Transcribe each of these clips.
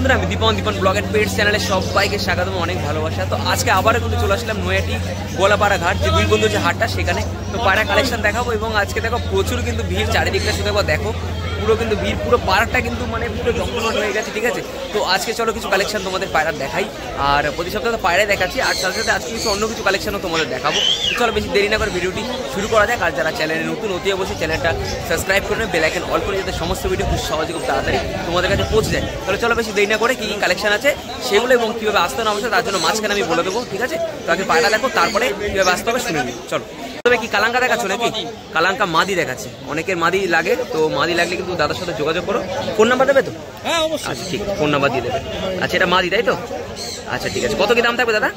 বন্ধুরা, আমি দীপন ব্লগের পেট চ্যানেলে সবাইকে স্বাগত, অনেক ভালোবাসা। তো আজকে আবারও কিন্তু চলে আসলাম নৈহাটি গোলাপাড়া ঘাট, যে দুই বন্ধু যে হাটটা সেখানে। তো পায়রা কালেকশন দেখাবো এবং আজকে দেখো প্রচুর কিন্তু ভিড় চারিদিকটা, শুধু দেখো পুরো কিন্তু ভিড়, পুরো পাড়াটা কিন্তু মানে পুরো জমজমাট হয়ে গেছে, ঠিক আছে। তো আজকে চলো কিছু কালেকশন তোমাদের পায়রার দেখাই, আর প্রতি সপ্তাহে তো পায়রাই দেখাচ্ছি, আর সাথে সাথে আজকে কিছু অন্য কিছু কালেকশনও তোমাদের দেখাবো। তো চলো বেশি দেরি না করে ভিডিওটি শুরু করা যাক। আর যারা চ্যানেলে নতুন অতি অবশ্যই চ্যানেলটা সাবস্ক্রাইব করে বেল আইকন অল করে, যাতে সমস্ত ভিডিও খুব সহজে খুব তাড়াতাড়ি তোমাদের কাছে পৌঁছে যায়। তাহলে চলো বেশি দেরি না করে কী কালেকশন আছে সেগুলো এবং কীভাবে আসতে না অবশ্যই তার জন্য মাঝখানে আমি বলে দেবো, ঠিক আছে। তো আগে পায়রা দেখো, তারপরে কীভাবে আসতে হবে শুনে নিই। চলো, তবে কি কালাঙ্কা দেখাচ্ছ নাকি? কালাঙ্কা মাদি দেখাচ্ছে, অনেকের মাদি লাগে, তো মাদি লাগলে কিন্তু দাদার সাথে যোগাযোগ করো। ফোন নাম্বার দেবে তো? হ্যাঁ অবশ্যই। আচ্ছা ঠিক, ফোন নাম্বার দিয়ে দেবে। আচ্ছা এটা মাদি তাই তো? আচ্ছা ঠিক আছে, কত কি দাম থাকবে দাদা?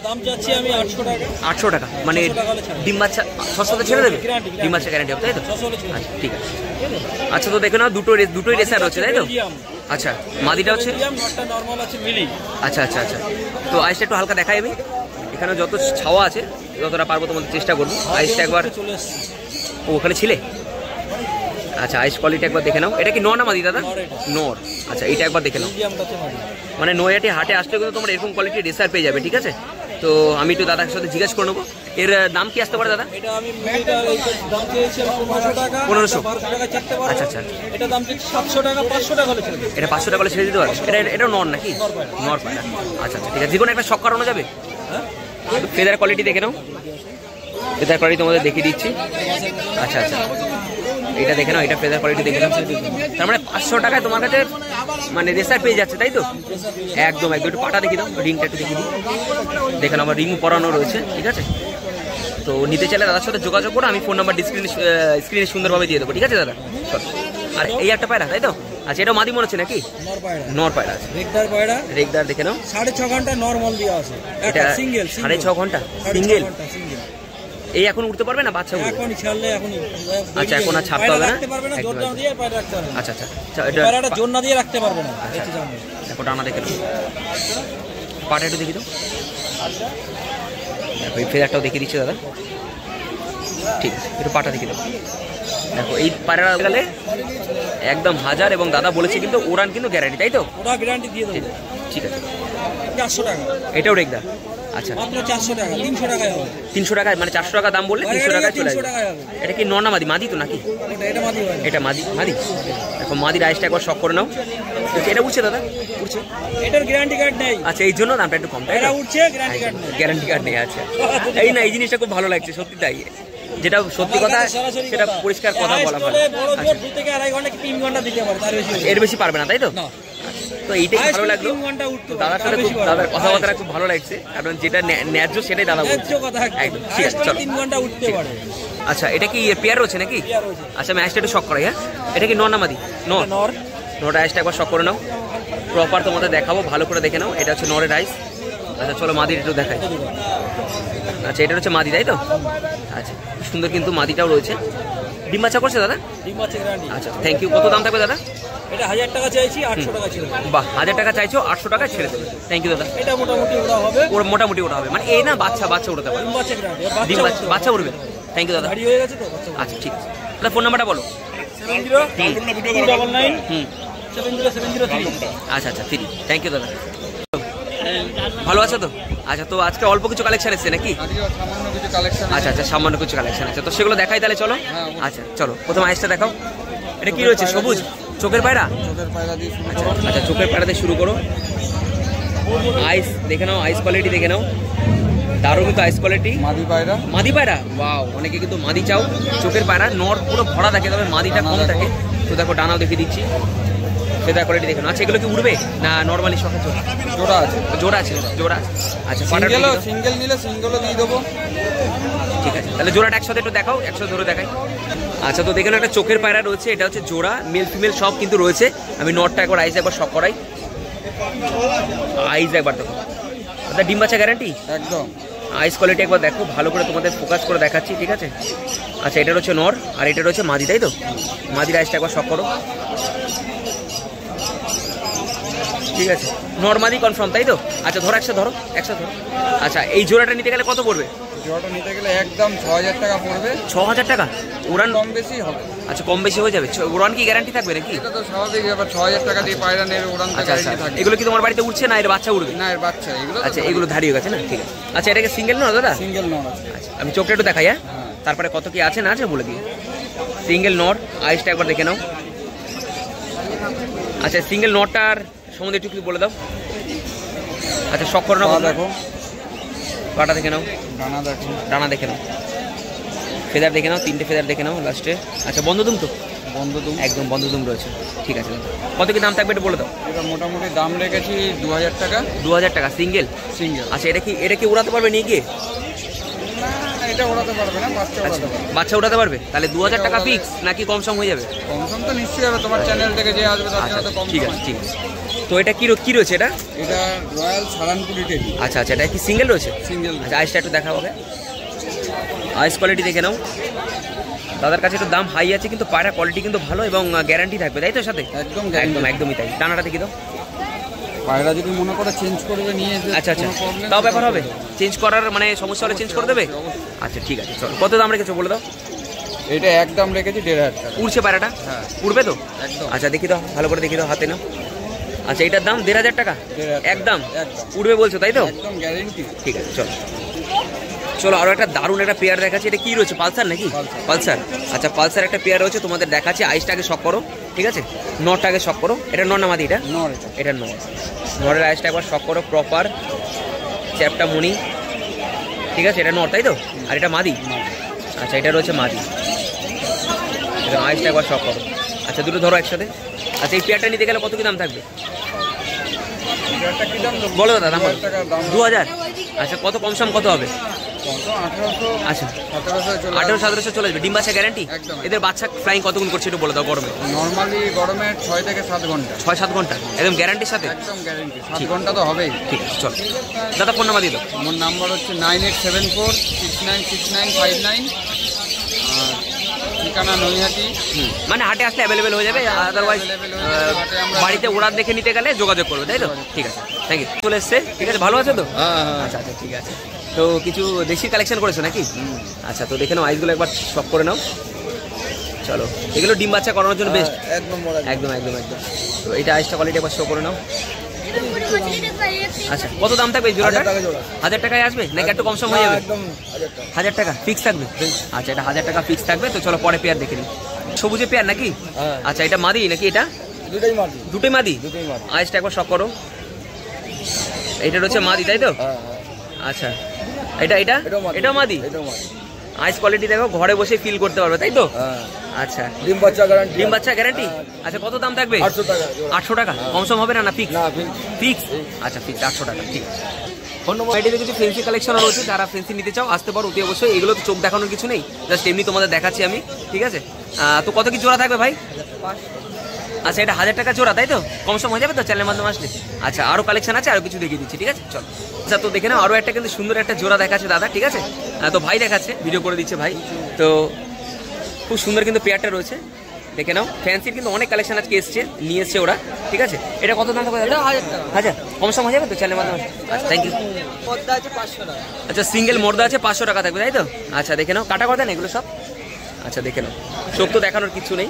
দাম যাচ্ছি আমি 800 টাকা। 800 টাকা মানে ডিম বাচ্চা 600 ছেড়ে দেবে? ডিম বাচ্চা গ্যারান্টি হবে তাই তো? আচ্ছা ঠিক আছে। আচ্ছা তো দেখো না, দুটোই রেসার হচ্ছে তাই তো? আচ্ছা মাদিটা হচ্ছে আচ্ছা আচ্ছা আচ্ছা। তো আইসটা একটু হালকা দেখাই আমি, এখানে যত ছাওয়া আছে যতটা পারবো তোমাদের চেষ্টা করবো। আইসটা একবার, ও ওখানে ছিলে? আচ্ছা আইস কোয়ালিটি একবার দেখে নাও। এটা কি নর না মাদি দাদা? নর। আচ্ছা এইটা একবার দেখে নাও। মানে নৈহাটি হাটে আসলে কিন্তু তোমার এরকম কোয়ালিটির রেসার পেয়ে যাবে, ঠিক আছে। তো আমি একটু দাদার সাথে জিজ্ঞাসা করে নেবো এর দাম কি আসতে পারে দাদা? 1500। আচ্ছা আচ্ছা, এটা দাম 700 টাকা, 500 টাকা হলে ছেড়ে দেবে। এটা 500 টাকা হলে ছেড়ে দিতে পারবে? এটা নর নাকি? নর পায়রা। আচ্ছা আচ্ছা ঠিক আছে, যে কোনো একটা শখ করানো যাবে। ফেদার কোয়ালিটি দেখে নাও, ফেদার কোয়ালিটি তোমাদের দেখিয়ে দিচ্ছি। আচ্ছা আচ্ছা এটা দেখে নাও, এটা ফেদার কোয়ালিটি দেখে নাও। তার মানে 500 টাকায় তোমার কাছে মানে রেসার পেয়ে যাচ্ছে তাই তো? একদম একদম। একটু পাটা দেখিয়ে দাও, রিংটা একটু দেখিয়ে দিই। দেখে নাও আমার রিং পরানো রয়েছে, ঠিক আছে। তো নিতে চাইলে দাদার সাথে যোগাযোগ করো, আমি ফোন নাম্বার স্ক্রিনে সুন্দরভাবে দিয়ে দেবো, ঠিক আছে দাদা। আর এই একটা পায়রা তাই তো? আচ্ছা এটা মাদি মনে হচ্ছে নাকি? নর পায়রা আছে। রেগদার দেখে নাও, 6.5 ঘন্টা নরমাল দেওয়া আছে। এটা সিঙ্গেল 6.5 ঘন্টা সিঙ্গেল। এই এখন উঠতে পারবে না বাচ্চা? এখনই ছাড়লে এখনই। আচ্ছা এখন আর ছাড়তে হবে না? জোর না দিয়ে পায়রা রাখতে পারবে না। আচ্ছা আচ্ছা পায়রাটা জোর না দিয়ে রাখতে পারবে না। দেখো ডানা দেখে নাও, পাটা একটু দেখি দাও। দেখো এই ফেদারটাও দেখিয়ে দিচ্ছে দাদা, ঠিক আছে। একটু পাটা দেখি দাও। দেখো এই পায়রা গেলে একদম হাজার, এবং দাদা বলেছে কিন্তু ওরান কিন্তু গ্যারান্টি তাই তো? ওরা গ্যারান্টি দিয়ে দেবে, ঠিক আছে। 400 টাকা এটাও রেগদার? আচ্ছা মাত্র 400 টাকা, 300 টাকায় হবে। 300 টাকায় মানে 400 টাকা দাম বললে 300 টাকায় চলে যাবে। এটা কি নর না মাদি? মাদি তো নাকি? এটা মাদি হয়। এটা মাদি। দেখো মাদির আইসটা একবার শক করে নাও। এটা উঠছে দাদা? উঠছে। এটার গ্যারান্টি কার্ড নেই। আচ্ছা এই জন্য দামটা একটু কম তাই? এটা উঠছে, গ্যারান্টি কার্ড নেই। গ্যারান্টি কার্ড নেই। আচ্ছা এই না, এই জিনিসটা খুব ভালো লাগছে সত্যি, তাই যেটা সত্যি কথা সেটা পরিষ্কার কথা বলা ভালো। আচ্ছা 2 থেকে 2.5 ঘন্টা কি 3 ঘন্টা দিতে পারে, তার বেশি এর বেশি পারবে না তাই তো? তো এইটাই ভালো লাগলো, দাদার সাথে খুব দাদার কথাবার্তা খুব ভালো লাগছে, কারণ যেটা ন্যায্য সেটাই দাদা বলছে একদম, ঠিক আছে চলো। 3 ঘন্টা উঠতে পারে। আচ্ছা এটা কি পেয়ার রয়েছে নাকি? আচ্ছা আমি আইসটা একটু শক করাই। হ্যাঁ এটা কি নর না মাদি? নর আইসটা একবার শক করে নাও, প্রপার তোমাদের দেখাবো, ভালো করে দেখে নাও। এটা হচ্ছে নরের আইস। আচ্ছা চলো মাদির একটু দেখাই। আচ্ছা এটা হচ্ছে মাদি তাই তো? আচ্ছা সুন্দর কিন্তু মাদিটাও রয়েছে। ডিম বাচ্চা করছে দাদা? ডিম বাচ্চা গ্যারান্টি। আচ্ছা থ্যাংক ইউ। কত দাম থাকবে দাদা? এটা 1000 টাকা চাইছি, 800 টাকা ছেড়ে দেবে। বাহ, 1000 টাকা চাইছো, 800 টাকা ছেড়ে দেবে। থ্যাংক ইউ দাদা। এটা মোটামুটি ওটা হবে। ওর মোটামুটি ওটা হবে মানে এই না বাচ্চা উঠতে পারে? ডিম বাচ্চা গ্যারান্টি, ডিম বাচ্চা উঠবে। থ্যাংক ইউ দাদা। গাড়ি হয়ে গেছে তো? আচ্ছা ঠিক আছে, তাহলে ফোন নাম্বারটা বলো। 702999 70703। আচ্ছা আচ্ছা 3। থ্যাংক ইউ দাদা। ভালো আছো তো? আচ্ছা তো আজকে অল্প কিছু কালেকশন এসছে নাকি? আচ্ছা আচ্ছা সামান্য কিছু কালেকশন আছে, তো সেগুলো দেখাই তাহলে চলো। আচ্ছা চলো, প্রথম আইসটা দেখাও। এটা কি রয়েছে? সবুজ চোখের পায়রা? আচ্ছা আচ্ছা চোখের পায়রা দিয়ে শুরু করো। আইস দেখে নাও, আইস কোয়ালিটি দেখে নাও, দারুণ কিন্তু আইস কোয়ালিটি। মাদি পায়রা ওয়াও, অনেকে কিন্তু মাদি চাও। চোখের পায়রা নর পুরো ভরা থাকে, তবে মাদিটা কম থাকে। তো দেখো ডানাও দেখিয়ে দিচ্ছি, ফেদার কোয়ালিটি দেখে নাও। আচ্ছা এগুলো কি উঠবে না নর্মালি শখে? জোড়া আছে। আচ্ছা সিঙ্গেল নিলে সিঙ্গেলও দিয়ে দেবো, ঠিক আছে। তাহলে জোড়াটা একসাথে একটু দেখাও, একসাথে ধরে দেখাই। আচ্ছা তো দেখে নাও একটা চোখের পায়রা রয়েছে, এটা হচ্ছে জোড়া, মেল ফিমেল সব কিন্তু রয়েছে। আমি নটটা একবার আইস একবার শক করাই, আইস একবার দেখো। আচ্ছা ডিম বাচ্চা গ্যারান্টি একদম। আইস কোয়ালিটি একবার দেখো, ভালো করে তোমাদের ফোকাস করে দেখাচ্ছি, ঠিক আছে। আচ্ছা এটা হচ্ছে নর আর এটা হচ্ছে মাদি তাই তো? মাদির আইসটা একবার শক করো, ঠিক আছে। নর্মালি কনফার্ম তাই তো? আচ্ছা ধরো একসাথে ধরো। আচ্ছা এই জোড়াটা নিতে গেলে কত পড়বে? জোড়াটা নিতে গেলে একদম 6000 টাকা পড়বে। 6000 টাকা? উড়ান কম বেশি হবে। আচ্ছা কম বেশি হয়ে যাবে। উড়ান কি গ্যারান্টি থাকবে নাকি? এটা তো স্বাভাবিক ব্যাপার, 6000 টাকা দিয়ে পায়রা নেবে, উড়ান তো আচ্ছা আচ্ছা, গ্যারান্টি থাকে। এগুলো কি তোমার বাড়িতে উঠছে না এর বাচ্চা উড়বে? না, এর বাচ্চা এগুলো। আচ্ছা এগুলো ধারি হয়ে গেছে না, ঠিক আছে। আচ্ছা এটাকে সিঙ্গেল না দাদা? সিঙ্গেল নর আছে। আচ্ছা আমি চোখটা একটু দেখাই, হ্যাঁ তারপরে কত কি আছে না আছে বলে দিই। সিঙ্গেল নট, আইসটা একবার দেখে নাও। আচ্ছা সিঙ্গেল নটটার সম্বন্ধে একটু বলে দাও। আচ্ছা শখ করে নাও, দেখো পাটা দেখে নাও, ডানা দেখো, ডানা দেখে নাও, ফেদার দেখে নাও, 3টে ফেদার দেখে নাও লাস্টে। আচ্ছা বন্ধদুম তো? বন্ধদুম, একদম বন্ধদুম রয়েছে, ঠিক আছে। কত কি দাম থাকবে একটু বলে দাও। এটা মোটামুটি দাম রেখেছি 2000 টাকা। 2000 টাকা সিঙ্গেল? সিঙ্গেল। আচ্ছা এটা কি উড়াতে পারবে নিয়ে গিয়ে? না, এটা ওড়াতে পারবে না, বাচ্চা ওড়াতে পারবে। বাচ্চা উড়াতে পারবে? তাহলে 2000 টাকা ফিক্স নাকি কম সম হয়ে যাবে? কম সম তো নিশ্চয়ই হবে, তোমার চ্যানেল থেকে যে আসবে তার জন্য তো কম ঠিক সম আছে ঠিক আছে। তো এটা কি রয়েছে এটা? এটা রয়্যাল সারানপুরি টেডি। আচ্ছা আচ্ছা, এটা কি সিঙ্গেল রয়েছে? সিঙ্গেল। আচ্ছা আইসটা একটু দেখা হবে, আইস কোয়ালিটি দেখে নাও। দাদার কাছে একটু দাম হাই আছে কিন্তু পায়রা কোয়ালিটি কিন্তু ভালো এবং গ্যারান্টি থাকবে, তাই তো সাথে? একদম একদম একদমই তাই। টানাটা দেখি দাও। পায়রা যদি মনে করে চেঞ্জ করবে নিয়ে যেতে, আচ্ছা আচ্ছা, তাও ব্যাপার হবে? চেঞ্জ করার মানে সমস্যা হলে চেঞ্জ করে দেবে? আচ্ছা ঠিক আছে চলো। কত দাম রেখেছো বলে দাও। এটা একদম রেখেছি 1500 টাকা। উড়ছে পায়রাটা? হ্যাঁ উড়বে তো? একদম। আচ্ছা দেখি দাও, ভালো করে দেখি দাও, হাতে নাও। আচ্ছা এটার দাম 1500 টাকা? 1500 একদম একদম উড়বে বলছো তাই তো? একদম গ্যারান্টি। ঠিক আছে চলো। চলো আরো একটা দারুণ একটা পেয়ার দেখাচ্ছি। এটা কি রয়েছে, পালসার নাকি? পালসার। আচ্ছা পালসার একটা পেয়ার রয়েছে তোমাদের দেখাচ্ছি। আইসটাকে শক করো, ঠিক আছে? নটটাকে শক করো। এটা নর না মাদি? এটা নর। এটা নর। নরের আইসটা একবার শক করো, প্রপার চ্যাপটা মনি, ঠিক আছে? এটা নর তাই তো? আর এটা মাদি? আচ্ছা এটা রয়েছে মাদি। এটা আইসটা একবার শক করো। আচ্ছা দুটো ধরো একসাথে। আচ্ছা এই পেয়ারটা নিতে গেলে কত কি দাম থাকবে এটা কি দাম বলো দাদা? দাম 2000 টাকা দাম। 2000? আচ্ছা কত কম সম কত হবে? 1800 আচ্ছা 1700 চলে 1800-1700 চলে যাবে। ডিম বাচ্চা গ্যারান্টি? একদম। এদের বাচ্চা ফ্লাইং কতক্ষণ করছে একটু বলে দাও গরমে? নরমালি গরমে 6 থেকে 7 ঘন্টা। 6-7 ঘন্টা একদম গ্যারান্টির সাথে? একদম গ্যারান্টি, 7 ঘন্টা তো হবেই। ঠিক আছে চলো। দাদা ফোন নাম্বার দিয়ে দাও। আমার নাম্বার হচ্ছে 9874696959। আর ঠিকানা নৈহাটি। মানে হাটে আসলে অ্যাভেলেবেল হয়ে যাবে, আদারওয়াইজ available হয়ে যাবে, হাটে আমরা বাড়িতে ওড়ার দেখে নিতে গেলে যোগাযোগ করবে, তাই তো? ঠিক আছে থ্যাংক ইউ। চলে এসছে, ঠিক আছে। ভালো আছে তো? আচ্ছা আচ্ছা ঠিক আছে। তো কিছু দেশি কালেকশন করেছো নাকি? আচ্ছা তো দেখে নাও, আইসগুলো একবার শপ করে নাও। চলো এগুলো ডিম বাচ্চা করানোর জন্য বেস্ট। একদম একদম একদম একদম। তো এটা আইসটা কোয়ালিটি একবার শো করে নাও। আচ্ছা কত দাম থাকবে এই জোড়াটা? 1000 টাকায় আসবে নাকি একটু কম সম হয়ে যাবে? 1000 টাকা ফিক্স থাকবে? আচ্ছা এটা 1000 টাকা ফিক্স থাকবে। তো চলো পরে পেয়ার দেখে নিই। সবুজে পেয়ার নাকি? আচ্ছা এটা মাদি নাকি? এটা দুটোই মাটি। দুটোই মাদি? দুটোই মাটি। আইসটা একবার শক করো। এটা রয়েছে মাদি তাই তো? আচ্ছা এটা এটা এটাও মাদি? আইস কোয়ালিটি দেখো, ঘরে বসে ফিল করতে পারবে তাই তো? আচ্ছা ডিম বাচ্চা গ্যারান্টি। ডিম বাচ্চা গ্যারান্টি? আচ্ছা কত দাম থাকবে? 800 টাকা। 800 টাকা কম সম হবে না? না ফিক্স? না ফিক্স। আচ্ছা ফিক্স 800 টাকা, ঠিক আছে। ফোন নম্বর আইডিতে কিছু ফেন্সি কালেকশন রয়েছে, যারা ফেন্সি নিতে চাও আসতে পারো অতি অবশ্যই। এগুলো তো চোখ দেখানোর কিছু নেই, জাস্ট এমনি তোমাদের দেখাচ্ছি আমি, ঠিক আছে? তো কত কি জোড়া থাকবে ভাই? আচ্ছা এটা 1000 টাকা জোড়া তাই তো? কম সম হয়ে যাবে তো চ্যানেলের মাধ্যমে আসলে? আচ্ছা আরো কালেকশন আছে, আরো কিছু দেখিয়ে দিচ্ছি, ঠিক আছে চলো। আচ্ছা তো দেখে নাও, আরো একটা কিন্তু সুন্দর একটা জোড়া দেখাচ্ছে দাদা, ঠিক আছে? তো ভাই দেখাচ্ছে, ভিডিও করে দিচ্ছে ভাই। তো খুব সুন্দর কিন্তু পেয়ারটা রয়েছে, দেখে নাও। ফ্যান্সির কিন্তু অনেক কালেকশন আজকে এসছে, নিয়ে এসছে ওরা, ঠিক আছে? এটা কত দাম থাকবে দাদা? 1000 টাকা। 1000 কম সম হয়ে যাবে তো চ্যানেলের মাধ্যমে? আচ্ছা থ্যাংক ইউ। পদ্মা আছে 500 টাকা। আচ্ছা সিঙ্গেল মর্দা আছে 500 টাকা থাকবে তাই তো? আচ্ছা দেখে নাও, কাটা কথা না এগুলো সব? আচ্ছা দেখে নাও, চোখ তো দেখানোর কিছু নেই,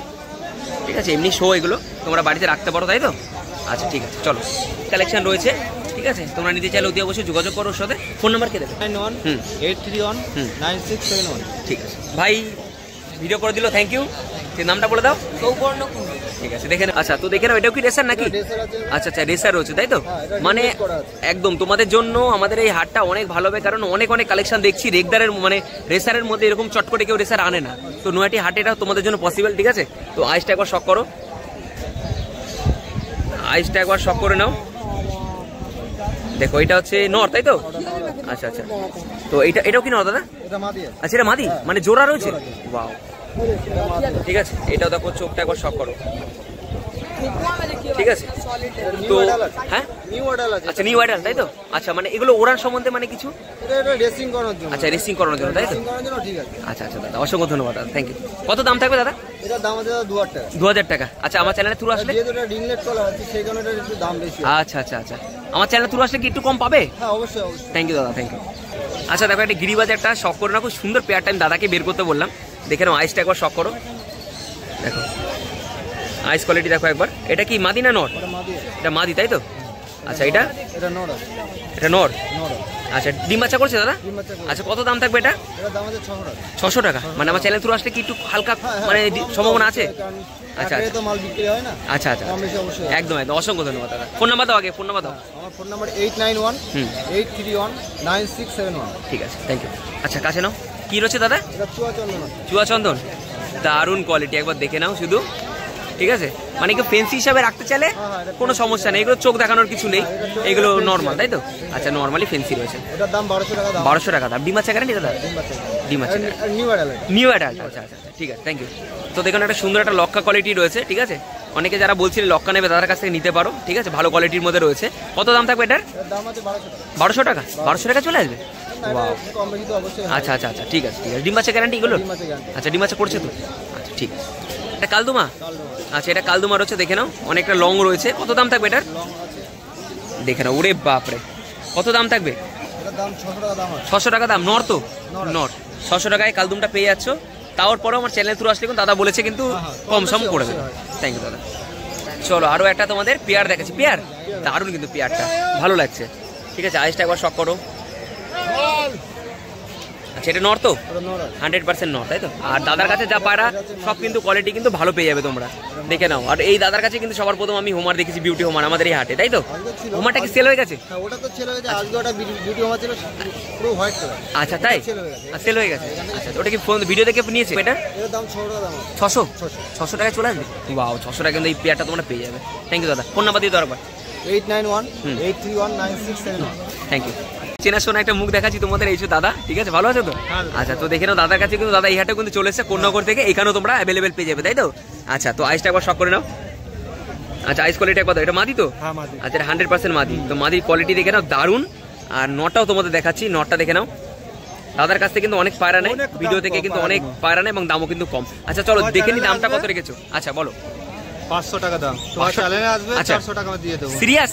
ঠিক আছে? এমনি শো, এগুলো তোমরা বাড়িতে রাখতে পারো তাই তো? আচ্ছা ঠিক আছে চলো। কালেকশন রয়েছে, ঠিক আছে? তোমরা নিতে চাইলে অতি অবশ্যই যোগাযোগ করো ওর সাথে। ফোন নাম্বার কে দেবে? 9183199671। ঠিক আছে ভাই, ভিডিও করে দিল, থ্যাংক ইউ। সেই নামটা বলে দাও। ঠিক আছে দেখে নাও। আচ্ছা তো দেখে নাও, এটাও কি রেসার নাকি? আচ্ছা আচ্ছা রেসার রয়েছে তাই তো? মানে একদম তোমাদের জন্য আমাদের এই হাটটা অনেক ভালো হবে, কারণ অনেক অনেক কালেকশন দেখছি রেগদারের, মানে রেসারের মধ্যে এরকম চট করে কেউ রেসার আনে না। তো নয়াটি হাট এটা তোমাদের জন্য পসিবল, ঠিক আছে? তো আইসটা একবার শক করো, আইসটা একবার শক করে নাও। দেখো এটা হচ্ছে নর তাই তো? আচ্ছা আচ্ছা, তো এটাও কি নর দাদা? আচ্ছা এটা মাদি, মানে জোড়া রয়েছে? ওয়াও, ঠিক আছে। এটাও দেখো, চোখটা একবার শক করো, ঠিক আছে? তো হ্যাঁ আচ্ছা নিউ আইডাল তাই তো? আচ্ছা মানে এগুলো ওড়ার সম্বন্ধে মানে কিছু? আচ্ছা রেসিং করানোর জন্য তাই তো? আচ্ছা আচ্ছা দাদা, অসংখ্য ধন্যবাদ দাদা, থ্যাংক ইউ। কত দাম থাকবে দাদা? এটা দাম আছে 2000 টাকা। 2000 টাকা। আচ্ছা আমার চ্যানেলে থ্রু আসলে? যেহেতু এটা রিংলেট করা হচ্ছে সেই কারণে এটা একটু দাম বেশি। আচ্ছা আচ্ছা আচ্ছা, আমার চ্যানেলে থ্রু আসলে কি একটু কম পাবে? হ্যাঁ অবশ্যই অবশ্যই। থ্যাংক ইউ দাদা, থ্যাংক ইউ। আচ্ছা দেখো একটা গিরিবাজ একটা শখ করে না, খুব সুন্দর পেয়ারটা আমি দাদাকে বের করতে বললাম, দেখে নাও। আইসটা একবার শখ করো, দেখো আইস কোয়ালিটি দেখো একবার। এটা কি মাদি না নর? এটা মাদি তাই তো? আচ্ছা এটা এটা নর। আচ্ছা ডিম বাচ্চা করছে দাদা? আচ্ছা কত দাম থাকবে এটা? 600 টাকা। মানে আমার চ্যানেল থ্রু আসলে কি একটু হালকা মানে সম্ভাবনা আছে? আচ্ছা আচ্ছা আচ্ছা আচ্ছা একদম একদম অসংখ্য ধন্যবাদ দাদা। ফোন নাম্বার দাও আগে, ফোন নাম্বার দাও। আমার ফোন নাম্বার 8918319671। ঠিক আছে, থ্যাংক ইউ। আচ্ছা কাছে নাও, কি রয়েছে দাদা? চুয়া চন্দন, দারুণ কোয়ালিটি, একবার দেখে নাও শুধু। ঠিক আছে, মানে কি ফেন্সি হিসাবে রাখতে চাইলে কোনো সমস্যা নেই, এগুলো চোখ দেখানোর কিছু নেই, এগুলো নর্মাল তাই তো? আচ্ছা নর্মালি ফেন্সি রয়েছে। 1200 টাকা দাম। ডিম বাচ্চা গ্যারান্টি দাদা? ডিম বাচ্চা নিউ অ্যাডাল্ট। আচ্ছা আচ্ছা ঠিক আছে, থ্যাংক ইউ। তো দেখুন একটা সুন্দর একটা লক্কা কোয়ালিটি রয়েছে। ঠিক আছে, অনেকে যারা বলছিলেন লক্কা নেবে তাদের কাছ থেকে নিতে পারো। ঠিক আছে, ভালো কোয়ালিটির মধ্যে রয়েছে। কত দাম থাকবে এটার? 1200 টাকা। 1200 টাকা চলে আসবে। আচ্ছা আচ্ছা আচ্ছা ঠিক আছে ঠিক আছে। ডিম বাচ্চা গ্যারান্টি এগুলো? আচ্ছা ডিম বাচ্চা করছে তো? আচ্ছা ঠিক আছে। এটা কালদুমা? আচ্ছা এটা কালদুমা রয়েছে, দেখে নাও অনেকটা লং রয়েছে। কত দাম থাকবে এটার? দেখে নাও, ওরে বাপরে কত দাম থাকবে? 600 টাকা দাম। নর তো? নর। 600 টাকায় কালদুমটা পেয়ে যাচ্ছ। তারপরেও আমার চ্যানেল থ্রু আসলে কিন্তু দাদা বলেছে কিন্তু কম সম করে দেবে। থ্যাংক ইউ দাদা। চলো আরও একটা তোমাদের পেয়ার দেখাচ্ছি। পেয়ার দারুণ কিন্তু, পেয়ারটা ভালো লাগছে। ঠিক আছে, আইসটা একবার শক করো। আচ্ছা এটা নর তো? 100% নর তাই তো? আর দাদার কাছে যা পায়রা সব কিন্তু কোয়ালিটি কিন্তু ভালো পেয়ে যাবে তোমরা, দেখে নাও। আর এই দাদার কাছে কিন্তু সবার প্রথম আমি হোমার দেখেছি, বিউটি হোমার আমাদের এই হাটে তাই তো? হোমারটা কি সেল হয়ে গেছে? আচ্ছা তাই সেল হয়ে গেছে। আচ্ছা ওটা কি ফোন ভিডিও দেখে নিয়েছে? এটা 600 টাকায় চলে আসবে। বাও 600 টাকা কিন্তু এই পেয়ারটা তোমরা পেয়ে যাবে। থ্যাংক ইউ দাদা। ফোন নাম্বার দিয়ে দাও একবার। 8918319671। Thank you. চেনাশোনা একটা মুখ দেখাচ্ছি তোমাদের, এই দাদা। ঠিক আছে, ভালো আছে তো? আচ্ছা তো দেখে নাও দাদার কাছে কিন্তু দাদা এই হাটে কিন্তু চলে এসেছে কোন্নগর থেকে, এখানেও তোমরা অ্যাভেলেবেল পেয়ে যাবে তাই তো? আচ্ছা তো আইসটা একবার শক করে নাও। আচ্ছা আইস কোয়ালিটি একবার, এটা মাদি তো? আচ্ছা এটা 100% মাদি। তো মাদির কোয়ালিটি দেখে নাও দারুণ। আর নটাও তোমাদের দেখাচ্ছি, নটটা দেখে নাও। দাদার কাছ থেকে কিন্তু অনেক পায়রা নেই, ভিডিও থেকে কিন্তু অনেক পায়রা নেই এবং দামও কিন্তু কম। আচ্ছা চলো দেখে নি দামটা কত রেখেছো। আচ্ছা বলো। 500 টাকা দাম। তোমার চ্যানেলে আসবে 400 টাকা দিয়ে দেব। সিরিয়াস?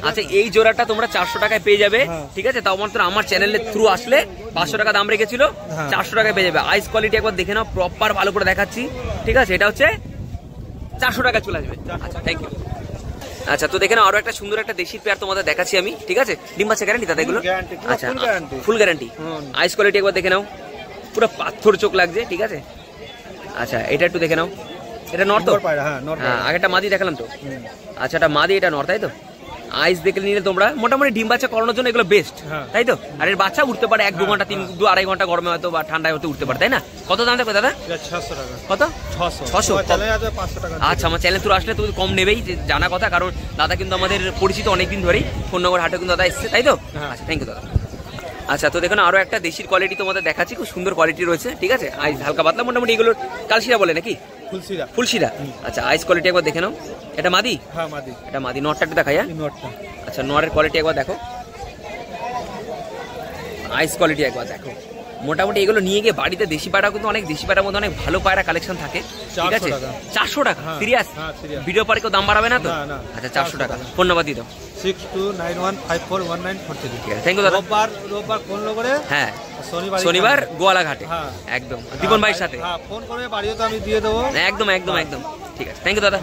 আচ্ছা এই জোড়াটা তোমরা 400 টাকায় পেয়ে যাবে। ঠিক আছে, তাও মাত্র আমার চ্যানেলের থ্রু আসলে 500 টাকা দাম রেখেছিল, 400 টাকায় পেয়ে যাবে। আইস কোয়ালিটি একবার দেখে নাও, প্রপার ভালো করে দেখাচ্ছি। ঠিক আছে, এটা হচ্ছে 400 টাকা চলে আসবে। আচ্ছা থ্যাংক ইউ। আচ্ছা তো দেখে নাও আরো একটা সুন্দর একটা দেশি পেয়ার তোমাদের দেখাচ্ছি আমি। ঠিক আছে, ডিম বাচ্চা গ্যারান্টি দাদা এগুলো? আচ্ছা ফুল গ্যারান্টি। আইস কোয়ালিটি একবার দেখে নাও, পুরো পাথর চোখ লাগছে। ঠিক আছে, আচ্ছা এটা একটু দেখে নাও। এটা নর তো? হ্যাঁ আগেরটা মাদি দেখালাম তো। আচ্ছা এটা মাদি, এটা নর তাই তো? আইস দেখে নিলে তোমরা মোটামুটি ডিম বাচ্চা করানোর জন্য এগুলো বেস্ট তাই তো? আর এর বাচ্চা উঠতে পারে 1-2 ঘন্টা, 2-2.5 ঘন্টা গরমে হয়তো বা ঠান্ডায় হতে উঠতে পারে তাই না? কত দাম থাকবে দাদা? 600 টাকা। কত? 600। আচ্ছা আমার চ্যানেল থ্রু আসলে তুমি কম নেবেই, জানা কথা, কারণ দাদা কিন্তু আমাদের পরিচিত অনেকদিন ধরেই, কোন্নগর হাটে কিন্তু দাদা এসছে তাই তো? আচ্ছা থ্যাংক ইউ দাদা। আচ্ছা তো দেখুন আরো একটা দেশির কোয়ালিটি তোমাদের দেখাচ্ছি, খুব সুন্দর কোয়ালিটি রয়েছে। ঠিক আছে, আইস হালকা পাতলা, মোটামুটি এগুলোর কালশিরা বলে নাকি? ফুলশিরা। আচ্ছা আইস কোয়ালিটি একবার দেখে নাও। এটা মাদি? হ্যাঁ মাদি। এটা মাদি। নটটা একটু দেখাই। আচ্ছা নরের কোয়ালিটি একবার দেখো, আইস কোয়ালিটি একবার দেখো। মোটামুটি এগুলো নিয়ে গিয়ে বাড়িতে দেশি পায়রা কিন্তু অনেক, দেশি পায়রার মধ্যে অনেক ভালো পায়রা কালেকশন থাকে। ঠিক আছে, 400 টাকা। সিরিয়াস? ভিডিও পরে কেউ দাম বাড়াবে না তো? আচ্ছা 400 টাকা। ফোন নাম্বার দিয়ে দাও। 6291541943। থ্যাংক ইউ দাদা। রোববার ফোন করে, হ্যাঁ শনিবার গোয়ালা ঘাটে একদম দীপন ভাইয়ের সাথে ফোন করে বাড়িও তো আমি দিয়ে দেবো। একদম একদম একদম ঠিক আছে, থ্যাংক ইউ দাদা।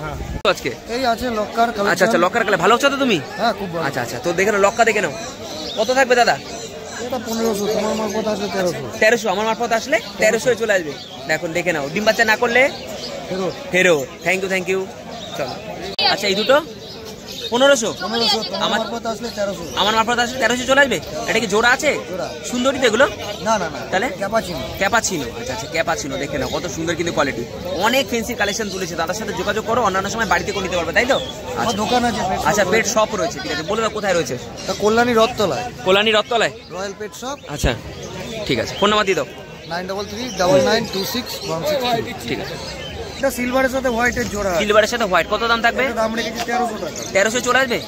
আজকে এই আছে লক্কার কালেকশন। আচ্ছা আচ্ছা লক্কার কালে ভালো হচ্ছে তো তুমি? হ্যাঁ খুব ভালো। আচ্ছা আচ্ছা তো দেখে নাও, লক্কা দেখে নাও। কত থাকবে দাদা? এটা 1500, তোমার মারফত আসলে 1300। 1300 আমার মারফত আসলে 1300 চলে আসবে। দেখুন দেখে নাও, ডিম বাচ্চা না করলে ফেরত। Thank you thank you. চলো আচ্ছা এই দুটো 1500 আমার মারফত আসলে 1300 চলে আসবে। এটা কি জোড়া আছে? সুন্দরী তো এগুলো? না না না, তাহলে ক্যাপাচিনো। আচ্ছা আচ্ছা ক্যাপাচিনো দেখে নাও, কত সুন্দর কিন্তু কোয়ালিটি। অনেক ফেন্সি কালেকশন তুলেছে, দাদার সাথে যোগাযোগ করো, অন্যান্য সময় বাড়িতে করে নিতে পারবে তাই তো? আমার দোকান আছে। আচ্ছা পেট শপ রয়েছে, ঠিক আছে বলে দাও কোথায় রয়েছে? কল্যাণী রথতলায়। কল্যাণী রথতলায় রয়্যাল পেট শপ। আচ্ছা ঠিক আছে, ফোন নাম্বার দিয়ে দাও। 93399263। ঠিক আছে। এটা সিলভারের সাথে হোয়াইটের জোড়া। সিলভারের সাথে হোয়াইট, কত দাম থাকবে? দাম রেখেছি 1300 টাকা। 1300 চলে আসবে?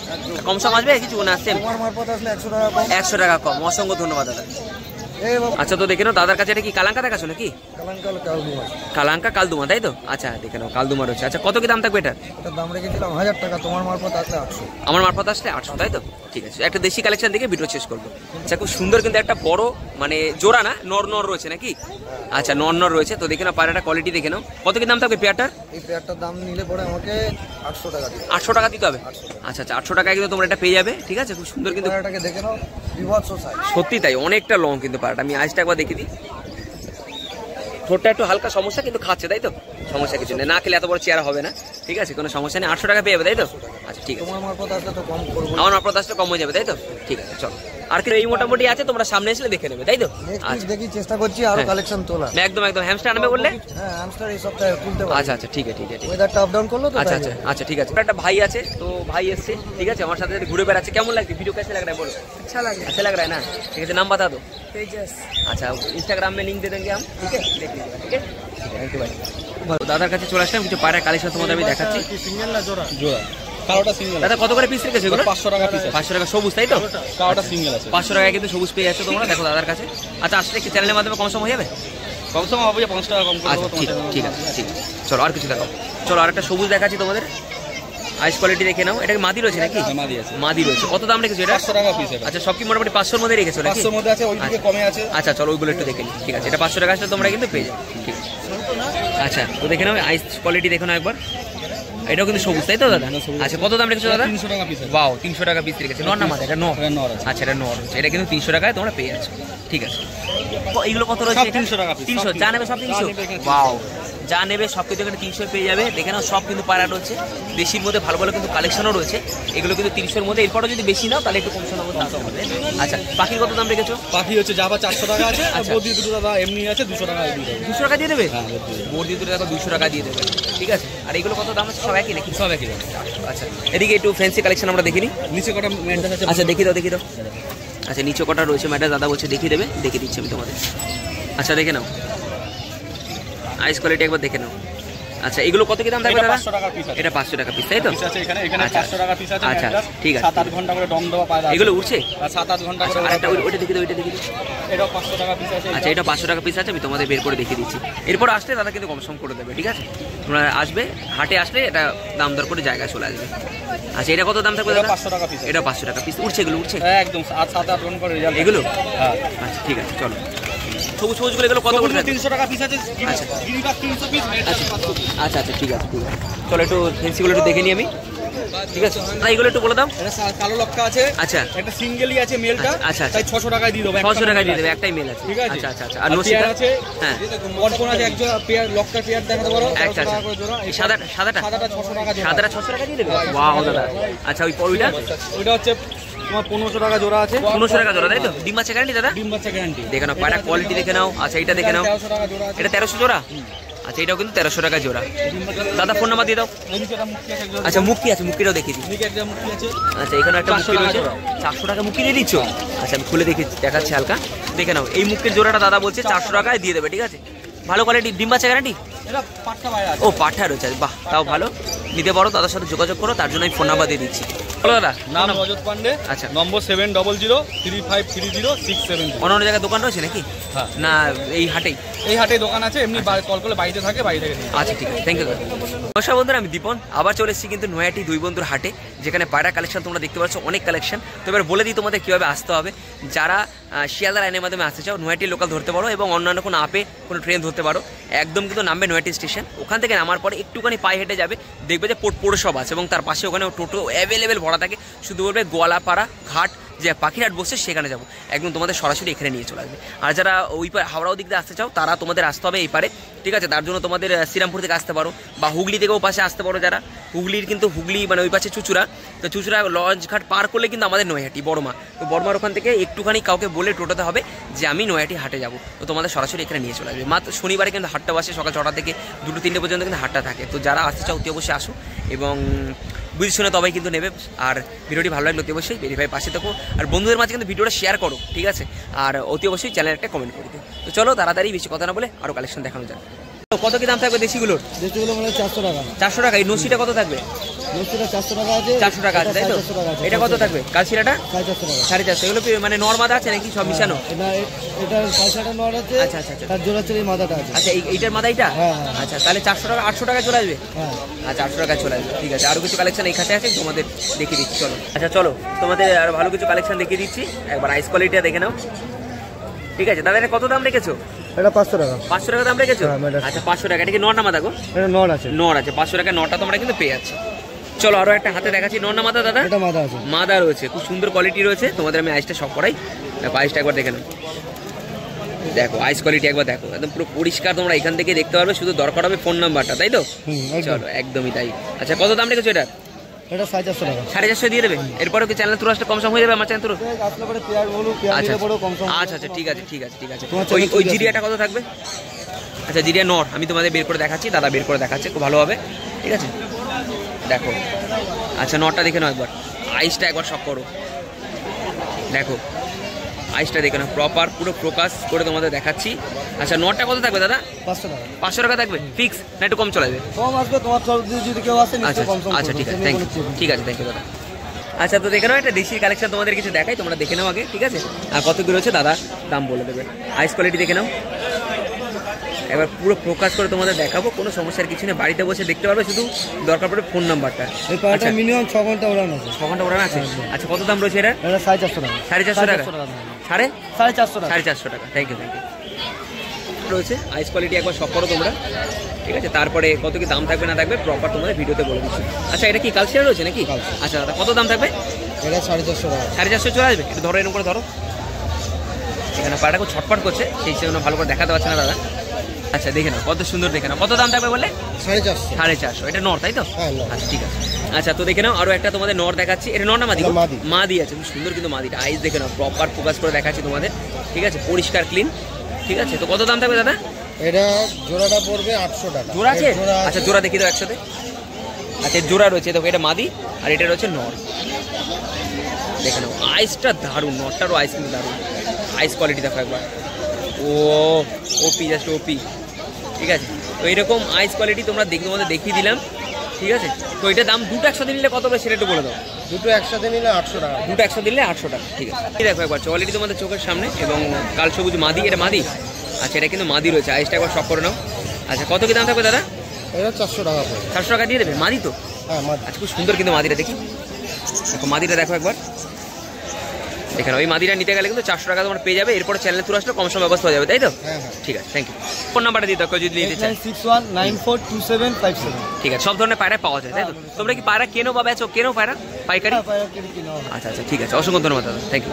কম সম আসবে কিছু না? সেম তোমার মারফত আসলে 100 টাকা কম। 100 টাকা কম। অসংখ্য ধন্যবাদ দাদা। এই বাবা আচ্ছা, তো দেখে নাও দাদার কাছে এটা কি কালাঙ্কা দেখাছো নাকি? কালাঙ্কাল কালদুমা। কালাঙ্কা কালদুমা, তাই তো? আচ্ছা, দেখে নাও কালদুমা রয়েছে। আচ্ছা, কত কি দাম থাকবে এটার? এটার দাম রেখেছিলাম 1000 টাকা, তোমার মারফত আসলে 800। আমার মারফত আসলে 800, তাই তো? ঠিক আছে, একটা দেশি কালেকশন দেখে ভিডিও শেষ করবো। আচ্ছা, খুব সুন্দর কিন্তু একটা বড় মানে জোড়া না, নর নর রয়েছে নাকি? আচ্ছা, নর নর রয়েছে। তো দেখে নাও পায়রাটা কোয়ালিটি দেখে নাও। কত কি দাম থাকবে পেয়ারটার? এই পেয়ারটার দাম নিলে পরে আমাকে 800 টাকা দিবে। 800 টাকা দিতে হবে? আচ্ছা আচ্ছা, 800 টাকায় কিন্তু তোমরা এটা পেয়ে যাবে। ঠিক আছে, খুব সুন্দর কিন্তু পেয়ারটাকে দেখে নাও, বিভৎস সাইজ। সত্যি তাই, অনেকটা লং কিন্তু পায়রাটা। আমি আজটা একবার দেখে দিই। ঠোঁটটা একটু হালকা সমস্যা, কিন্তু খাচ্ছে, তাই তো? সমস্যা কিছু নেই, না খেলে এত বড় চেয়ারা হবে না। ঠিক আছে, কোনো সমস্যা নেই। 800 টাকা পেয়ে যাবে, তাই তো? আচ্ছা, ঠিক আছে। তোমার মারফত আসলে তো কম করবো। আমার মারফত আসলে কম হয়ে যাবে, তাই তো? ঠিক আছে, চলো। আর কি এই মোটামুটি আছে, তোমরা সামনে এসে দেখে নেবে, তাই তো? নেক্সট দেখি, চেষ্টা করছি আরো হ্যাঁ। কালেকশন তোলা। একদম একদম। হ্যামস্টার আনবে বললে? হ্যাঁ, হ্যামস্টার এই সপ্তাহে তুলতে পারবো। আচ্ছা আচ্ছা, ঠিক আছে ঠিক আছে। ওয়েদারটা আপ ডাউন করলো তো। আচ্ছা তাই আচ্ছা জন্য। আচ্ছা, ঠিক আছে। একটা ভাই আছে, তো ভাই এসছে, ঠিক আছে, আমার সাথে সাথে ঘুরে বেড়াচ্ছে। কেমন লাগছে ভিডিও? कैसे लग रहा है बोलो? अच्छा लगे। अच्छा लग रहा है ना? ठीक है, नाम बता दो। तेजस। अच्छा, इंस्टाग्राम में लिंक दे देंगे हम, ठीक है, देख लीजिएगा, ठीक है, थैंक यू भाई। দাদার কাছে চলে আসলাম, কিছু পায়রা কালেকশন তোমাদের আমি দেখাচ্ছি। সিঙ্গেল না জোড়া? জোড়া। কালোটা সিঙ্গেল। দাদা কত করে পিস রেখেছে এগুলো? 500 টাকা পিস। 500 টাকা সবুজ, তাই তো? কালোটা সিঙ্গেল আছে। 500 টাকায় কিন্তু সবুজ পেয়ে যাচ্ছে তোমরা, দেখো দাদার কাছে। আচ্ছা, আসলে কি চ্যানেলের মাধ্যমে কম সম হয়ে যাবে? কম সম হবে, 5 টাকা কম করে আচ্ছা, দেবো ঠিক তোমাদের। ঠিক আছে, ঠিক আছে। চলো আর কিছু দেখাও। চলো আর একটা সবুজ দেখাচ্ছি তোমাদের। আইস কোয়ালিটি দেখে নাও। এটা কি মাদি রয়েছে নাকি? মাদি আছে। মাদি রয়েছে। কত দাম রেখেছো এটা? 500 টাকা পিস এটা। আচ্ছা, সব কি মোটামুটি 500 এর মধ্যে রেখেছো নাকি? 500 এর মধ্যে আছে, ওইদিকে কমে আছে। আচ্ছা, চলো ওইগুলো একটু দেখে নিই। ঠিক আছে, এটা 500 টাকা আসলে তোমরা কিন্তু পেয়ে যাবে। ঠিক আছে, আচ্ছা, তো দেখে নাও আইস কোয়ালিটি দেখে নাও একবার। এটাও কিন্তু সবুজ, তাই তো দাদা? আচ্ছা, কত দাম রেখেছো দাদা? 300 টাকা পিস। বাও, 300 টাকা পিস রেখেছে। নর না মাদা? এটা নর। এটা নর আছে। আচ্ছা, এটা নর। এটা কিন্তু 300 টাকায় তোমরা পেয়ে যাচ্ছ। ঠিক আছে, এইগুলো কত রয়েছে? সব 300 টাকা piece, 300 সব যা নেবে সব 300। নেবে এখানে 300 বাও, যা নেবে সব কিছু এখানে 300 পেয়ে যাবে। দেখে নাও, সব কিন্তু পায়রা রয়েছে। দেশির মধ্যে ভালো ভালো কিন্তু কালেকশনও রয়েছে। এগুলো কিন্তু 300 এর মধ্যে। এরপরও যদি বেশি নাও তাহলে একটু কম সম হবে। আচ্ছা, পাখির কত দাম রেখেছো? পাখি হচ্ছে জাভা 400 টাকা আছে, আর আচ্ছা। বদি দুটো দাদা এমনি আছে 200 টাকা দিয়ে দেবে। 200 টাকা দিয়ে দেবে? হ্যাঁ, দিয়ে দেবে। বোর দিয়ে দুটো দেখো 200 টাকা দিয়ে দেবে। ঠিক আছে, আর এগুলো কত দাম আছে? সব একই নাকি? সব একই দাম। আচ্ছা, এদিকে একটু ফ্যান্সি কালেকশন আমরা দেখিনি। নিচে কটা মেন্টাস আছে। আচ্ছা, দেখি দাও দেখি দাও। আচ্ছা, নিচে কটা রয়েছে ম্যাডাম? দাদা বলছে দেখিয়ে দেবে, দেখে দিচ্ছি আমি তোমাদের। আচ্ছা, দেখে নাও, আইস কোয়ালিটি একবার দেখে নাও। আচ্ছা, এগুলো কত কি দাম থাকবে এটা দাদা? 500 টাকা পিস আছে। এটা 500 টাকা পিস, তাই তো? পিস আছে এখানে, এখানে আচ্ছা, 500 টাকা পিস আছে। আচ্ছা, মেন্টাস, ঠিক আছে। 7-8 ঘন্টা করে দম দেওয়া পায়রা আছে। এগুলো উঠছে? আর 7-8 ঘন্টা আচ্ছা, করে আরেকটা ওইটা দেখি দাও, ওইটা দেখি দাও। এটাও 500 টাকা পিস আছে। আচ্ছা, এটা 500 টাকা পিস আছে, আমি তোমাদের বের করে দেখিয়ে দিচ্ছি। এরপর আসলে দাদা কিন্তু কম সম করে দেবে। ঠিক আছে, তোমরা আসবে, হাটে আসলে এটা দাম দর করে জায়গায় চলে আসবে। আচ্ছা, এটা কত দাম থাকবে এটা দাদা? 500 টাকা পিস। এটা 500 টাকা পিস। উঠছে এগুলো? উঠছে একদম 7-8 ঘন্টা করে রেজাল্ট এগুলো? হ্যাঁ। আচ্ছা, ঠিক আছে, চলো। সবুজ সবুজগুলো এগুলো কত করে থাকবে? 300 টাকা পিস আছে। আচ্ছা। গিরিবাস 300 পিস, মেন্টাস 500 পিস। আচ্ছা আচ্ছা, ঠিক আছে ঠিক আছে। চলো একটু ফেন্সিগুলো একটু দেখে নিই আমি। ঠিক আছে, তাই এগুলো একটু বলে দাও। এটা কালো লক্কা আছে। আচ্ছা, একটা সিঙ্গেলই আছে মেলটা। আচ্ছা, আচ্ছা। তাই 600 টাকায় দিয়ে দেবো। 600 টাকা দিয়ে দেবে, একটাই মেল আছে। ঠিক আছে। আচ্ছা আচ্ছা আচ্ছা। আর আর পেয়ার নসিটা আছে। হ্যাঁ, অর্পণ আছে এক জোড়া পেয়ার, লক্কার পেয়ার দেখাতে পারো। আচ্ছা 400 আচ্ছা। টাকা করে জোড়া। এই সাদাটা সাদাটা সাদাটা 600 টাকা জোড়া। সাদাটা 600 টাকা দিয়ে দেবে? ওয়াও দাদা। আচ্ছা, ওই ওইটা ওইটা হচ্ছে তোমার 1500 টাকা জোড়া আছে। 1500 টাকা জোড়া, তাই তো? ডিম বাচ্চা গ্যারান্টি দাদা? ডিম বাচ্চা গ্যারান্টি। দেখে নাও, পায়রা কোয়ালিটি দেখে নাও। আচ্ছা, এটা দেখে নাও। 1300 টাকা জোড়া আছে। এটা 1300 জোড়া? আচ্ছা, এটাও কিন্তু 1300 টাকা জোড়া। দাদা ফোন নাম্বার দিয়ে দাও। এদিকে একটা মুক্তি আছে এক জোড়া। আচ্ছা, মুক্তি আছে, মুক্তিটাও দেখিয়ে দিই। এদিকে একটা মুক্তি আছে। আচ্ছা, এখানে একটা 400 মুক্তি টাকা রয়েছে। জোড়া। 400 টাকা মুক্তি দিয়ে দিচ্ছ? আচ্ছা, আমি খুলে দেখাচ্ছি হালকা। দেখে নাও, এই মুক্তির জোড়াটা দাদা বলছে 400 টাকায় দিয়ে দেবে। ঠিক আছে, ভালো কোয়ালিটি ডিম বাচ্চা গ্যারান্টি? এটা পাট্টা বাইরে আছে। ও, পাঠা রয়েছে, বাহ, তাও ভালো। নিতে পারো, দাদার সাথে যোগাযোগ করো, তার জন্য আমি ফোন নাম্বার দিয়ে দিচ্ছি। বলো দাদা। নাম রজত পান্ডে। আচ্ছা, নম্বর 7003530670। অন্য জায়গায় দোকান রয়েছে নাকি? হ্যাঁ। না এই হাটেই? এই হাটে দোকান আছে, এমনি কল করলে বাড়িতে থাকে, বাড়ি থেকে নিয়ে যায়। আচ্ছা, ঠিক আছে, থ্যাংক ইউ দাদা। নমস্কার বন্ধুরা, আমি দীপন। আবার চলে এসেছি কিন্তু নয়াটি দুই বন্ধুর হাটে, যেখানে পায়রা কালেকশন তোমরা দেখতে পাচ্ছ, অনেক কালেকশন। তো এবার বলে দিই তোমাদের কীভাবে আসতে হবে। যারা শিয়ালদা লাইনের মাধ্যমে আসতে চাও, নয়াটি লোকাল ধরতে পারো, এবং অন্যান্য কোনো আপে কোনো ট্রেন ধরতে পারো। একদম কিন্তু নামবে নয়াটি স্টেশন। ওখান থেকে নামার পরে একটুখানি পায়ে হেঁটে যাবে, দেখবে যে পৌরসভা আছে, এবং তার পাশে ওখানে টোটো অ্যাভেলেবেল ভরা থাকে। শুধু বলবে গোয়ালাপাড়া ঘাট, যে পাখিরহাট বসে, সেখানে যাবো। একদম তোমাদের সরাসরি এখানে নিয়ে চলে আসবে। আর যারা ওই হাওড়াও দিক দিয়ে আসতে চাও, তারা তোমাদের আসতে হবে এই পারে। ঠিক আছে, তার জন্য তোমাদের শ্রীরামপুর থেকে আসতে পারো, বা হুগলি থেকেও পাশে আসতে পারো। যারা হুগলির কিন্তু হুগলি মানে ওই পাশে চুচুড়া, তো চুচুড়া লঞ্চ ঘাট পার করলে কিন্তু আমাদের নৈহাটি বড়মা। তো বড়মার ওখান থেকে একটুখানি কাউকে বলে টোটোতে হবে যে আমি নৈহাটি হাটে যাবো, তো তোমাদের সরাসরি এখানে নিয়ে চলে আসবে। মাত্র শনিবারে কিন্তু হাটটা বসে, সকাল 6টা থেকে 2-3টে পর্যন্ত কিন্তু হাটটা থাকে। তো যারা আসতে চাও অতি অবশ্যই আসো, এবং বুঝে শুনে তবেই কিন্তু নেবে। আর ভিডিওটি ভালো লাগলে অতি অবশ্যই ভেরিফাই পাশে থাকো, আর বন্ধুদের মাঝে কিন্তু ভিডিওটা শেয়ার করো। ঠিক আছে, আর অতি অবশ্যই চ্যানেলে একটা কমেন্ট করে দিও। তো চলো তাড়াতাড়ি, বেশি কথা না বলে আরও কালেকশন দেখানো যাবে। কত কি দাম থাকবে দেশিগুলোর? দেশিগুলো মানে 400 টাকা। 400 টাকা। এই নসিটা কত থাকবে? লস্যিটা 400 টাকা আছে, 400 টাকা আছে, তাই তো? 450 টাকা আছে। এটা কত থাকবে কালশিরাটা? 450 টাকা। 450। এগুলো মানে নর্মাদা আছে নাকি সব মিশানো? এটা কালসাটা নর আছে। আচ্ছা আচ্ছা আচ্ছা তার জোড়া হচ্ছে এই মাদাটা আছে। আচ্ছা, এইটার মাদা এইটা? হ্যাঁ, হ্যাঁ। আচ্ছা, তাহলে 400 টাকা 800 টাকা চলে আসবে? হ্যাঁ। আচ্ছা, 800 টাকা চলে আসবে, ঠিক আছে। আরো কিছু কালেকশন এই খাতে আছে, তোমাদের দেখিয়ে দিচ্ছি, চলো। আচ্ছা চলো, তোমাদের আরো ভালো কিছু কালেকশন দেখিয়ে দিচ্ছি, একবার আইস কোয়ালিটিটা দেখে নাও। ঠিক আছে দাদা, এটা কত দাম রেখেছো? এটা 500 টাকা। 500 টাকা দাম রেখেছো? হ্যাঁ, এটা- আচ্ছা 500 টাকা। এটা কি নর না মাদা গো? এটা নর আছে। নর আছে, 500 টাকা নটা তোমরা কিন্তু পেয়ে যাচ্ছ। চলো আরো একটা হাতে দেখাচ্ছি, নর না মাদা দাদা? এটা মাদা আছে। মাদা রয়েছে, খুব সুন্দর কোয়ালিটি রয়েছে। তোমাদের আমি আইসটা সব করাই, দেখো আইসটা একবার দেখে নাও। দেখো আইস কোয়ালিটি একবার দেখো, একদম পুরো পরিষ্কার, তোমরা এখান থেকে দেখতে পারবে। শুধু দরকার হবে ফোন নাম্বারটা, তাই তো? চলো একদমই তাই। আচ্ছা কত দাম রেখেছো এটা? এটা 450 টাকা। 450 দিয়ে দেবে? এরপরেও কি চ্যানেল থ্রু আসলে কম সম হয়ে যাবে আমার চ্যানেল থ্রু? আসলে পরে পেয়ার বলো, পেয়ার আচ্ছা নিলে পরেও কম সম। আচ্ছা আচ্ছা ঠিক আছে ঠিক আছে ঠিক আছে। তোমার ওই channel ওই ঠিক আছে। জিরিয়াটা কত থাকবে? আচ্ছা জিরিয়া নর আমি তোমাদের বের করে দেখাচ্ছি, দাদা বের করে দেখাচ্ছে, খুব ভালো হবে, ঠিক আছে। দেখো আচ্ছা নরটা দেখে নাও একবার, আইসটা একবার শক করো, দেখো আইসটা দেখে নাও প্রপার, পুরো ফোকাস করে তোমাদের দেখাচ্ছি। আচ্ছা নরটা কত থাকবে দাদা? 500 টাকা। 500 টাকা থাকবে ফিক্স, না একটু কম চলে যাবে? কম আসবে, তোমার তরফ দিয়ে যদি কেউ আসে আচ্ছা নিশ্চয়ই কম সম আচ্ছা করবো, ঠিক আছে, সেটা থ্যাংক কোনো ইউ, চিন্তা নেই। ঠিক আছে থ্যাংক ইউ দাদা। আচ্ছা তো দেখে নাও, একটা দেশির কালেকশন তোমাদের কিছু দেখাই, তোমরা দেখে নাও আগে, ঠিক আছে। আর কতগুলো হচ্ছে দাদা দাম বলে দেবে। আইস কোয়ালিটি দেখে নাও, এবার পুরো ফোকাস করে তোমাদের দেখাবো, কোনো সমস্যার কিছু নেই, বাড়িতে বসে দেখতে পারবে, শুধু দরকার পড়বে ফোন নাম্বারটা। এই পাড়াটা আচ্ছা মিনিমাম 6 ঘন্টা ওড়ানো আছে। 6 ঘন্টা ওড়ানো আছে? আচ্ছা কত দাম রয়েছে এটা? এটা 450 টাকা। 450 টাকা? সাড়ে 450 টাকা। 450 টাকা, থ্যাংক ইউ রয়েছে। আইস কোয়ালিটি একবার সব করো তোমরা, ঠিক আছে। তারপরে কত কি দাম থাকবে না থাকবে প্রপার তোমাদের ভিডিওতে বলে দিচ্ছি। আচ্ছা এটা কি কালচার রয়েছে নাকি? আচ্ছা দাদা কত দাম থাকবে? এটা 450 টাকা। 450 চলে আসবে? একটু ধরো, এরকম করে ধরো, এখানে পাড়াটা খুব ছটফট করছে, সেই জন্য ভালো করে দেখাতে পারছে না দাদা। আচ্ছা দেখে নাও কত সুন্দর, দেখে নাও কত দাম থাকবে বলে? 450। 450। এটা নর তাই তো? হ্যাঁ, নর। আচ্ছা ঠিক আছে। আচ্ছা তো দেখে নাও আরো একটা তোমাদের নর দেখাচ্ছি, এটা নর না মাদি? এটা মাদি। মাদি আছে, খুব সুন্দর কিন্তু মাদিটা, আইস দেখে নাও প্রপার ফোকাস করে দেখাচ্ছি তোমাদের, ঠিক আছে, পরিষ্কার ক্লিন, ঠিক আছে। তো কত দাম থাকবে দাদা? এটা জোড়াটা পড়বে 800 টাকা। জোড়া আছে? এর জোড়া আচ্ছা জোড়া দেখিয়ে দাও একসাথে। আচ্ছা জোড়া রয়েছে, দেখো এটা মাদি আর এটা রয়েছে নর, দেখে নাও আইসটা দারুণ, নরটারও আইস কিন্তু দারুণ, আইস কোয়ালিটি দেখো একবার, ও ওপি জাস্ট ওপি, ঠিক আছে। তো এরকম আইস কোয়ালিটি তোমরা তোমাদের দেখিয়ে দিলাম, ঠিক আছে। তো এটার দাম দুটো একসাথে নিলে কত হবে সেটা একটু বলে দাও। দুটো একসাথে নিলে 800 টাকা। দুটো একসাথে নিলে 800 টাকা, ঠিক আছে। এই দেখো একবার কোয়ালিটি তোমাদের চোখের সামনে, এবং কাল সবুজ মাদি, এটা মাদি? আচ্ছা এটা কিন্তু মাদি রয়েছে, আইসটা একবার শক করে নাও। আচ্ছা কত কি দাম থাকবে দাদা? এটা 400 টাকা পড়বে। 400 টাকা দিয়ে দেবে? মাদি তো? হ্যাঁ মাদি। আচ্ছা খুব সুন্দর কিন্তু মাদিটা, দেখি দেখো মাদিটা দেখো একবার, দেখে নাও। ওই মাদিটা নিতে গেলে কিন্তু 400 টাকা তোমরা পেয়ে যাবে, এরপর চ্যানেল থ্রু আসলে কম সম ব্যবস্থা হয়ে যাবে, তাই তো? হ্যাঁ হ্যাঁ। ঠিক আছে, থ্যাংক ইউ। ফোন নাম্বারটা দিয়ে দেখো যদি নিতে চাই। 61942757। ঠিক আছে, সব ধরনের পায়রা পাওয়া যায়, তাই তো? তোমরা কি পায়রা কেনো বা বেচো? কেনো পায়রা পাইকারি? হ্যাঁ, পায়রা কিনে কিনা হবে। আচ্ছা আচ্ছা ঠিক আছে, অসংখ্য ধন্যবাদ দাদা, থ্যাংক ইউ।